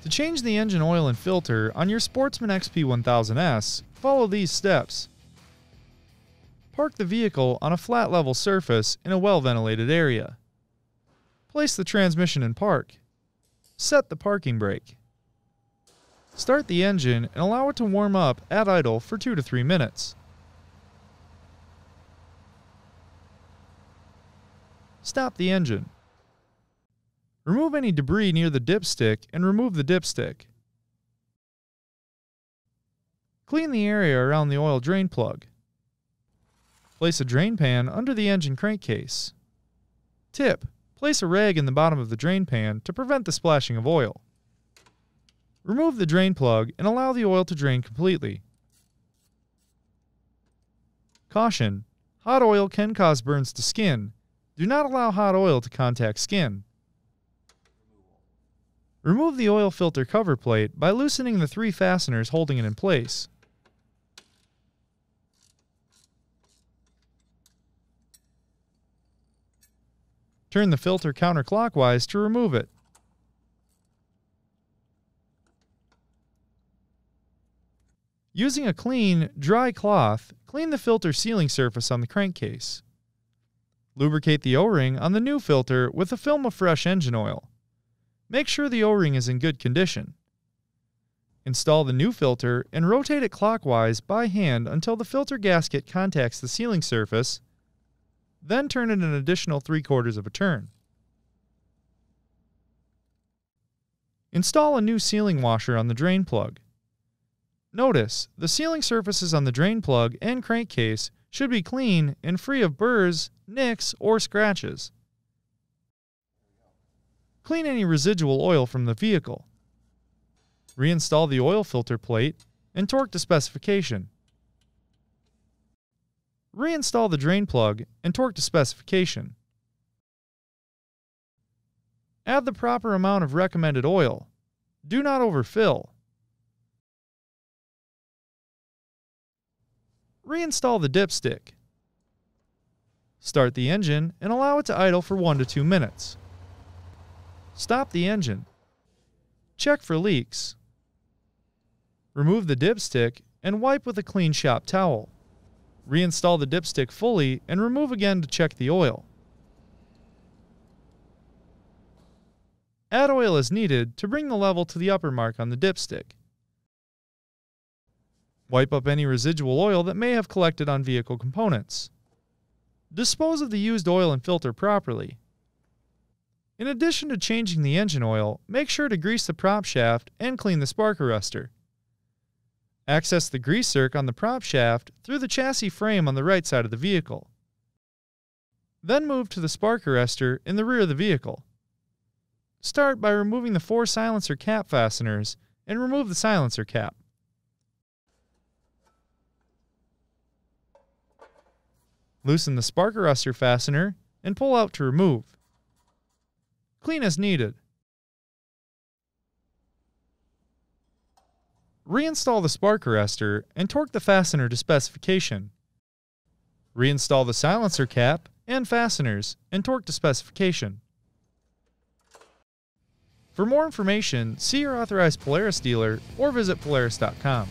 To change the engine oil and filter on your Sportsman XP1000S, follow these steps. Park the vehicle on a flat level surface in a well-ventilated area. Place the transmission in park. Set the parking brake. Start the engine and allow it to warm up at idle for 2 to 3 minutes. Stop the engine. Remove any debris near the dipstick and remove the dipstick. Clean the area around the oil drain plug. Place a drain pan under the engine crankcase. Tip: place a rag in the bottom of the drain pan to prevent the splashing of oil. Remove the drain plug and allow the oil to drain completely. Caution: hot oil can cause burns to skin. Do not allow hot oil to contact skin. Remove the oil filter cover plate by loosening the 3 fasteners holding it in place. Turn the filter counterclockwise to remove it. Using a clean, dry cloth, clean the filter sealing surface on the crankcase. Lubricate the O-ring on the new filter with a film of fresh engine oil. Make sure the O-ring is in good condition. Install the new filter and rotate it clockwise by hand until the filter gasket contacts the sealing surface, then turn it an additional 3/4 of a turn. Install a new sealing washer on the drain plug. Notice, the sealing surfaces on the drain plug and crankcase should be clean and free of burrs, nicks, or scratches. Clean any residual oil from the vehicle. Reinstall the oil filter plate and torque to specification. Reinstall the drain plug and torque to specification. Add the proper amount of recommended oil. Do not overfill. Reinstall the dipstick. Start the engine and allow it to idle for 1 to 2 minutes. Stop the engine. Check for leaks. Remove the dipstick and wipe with a clean shop towel. Reinstall the dipstick fully and remove again to check the oil. Add oil as needed to bring the level to the upper mark on the dipstick. Wipe up any residual oil that may have collected on vehicle components. Dispose of the used oil and filter properly. In addition to changing the engine oil, make sure to grease the prop shaft and clean the spark arrestor. Access the grease zerk on the prop shaft through the chassis frame on the right side of the vehicle. Then move to the spark arrestor in the rear of the vehicle. Start by removing the 4 silencer cap fasteners and remove the silencer cap. Loosen the spark arrestor fastener and pull out to remove. Clean as needed. Reinstall the spark arrestor and torque the fastener to specification. Reinstall the silencer cap and fasteners and torque to specification. For more information, see your authorized Polaris dealer or visit Polaris.com.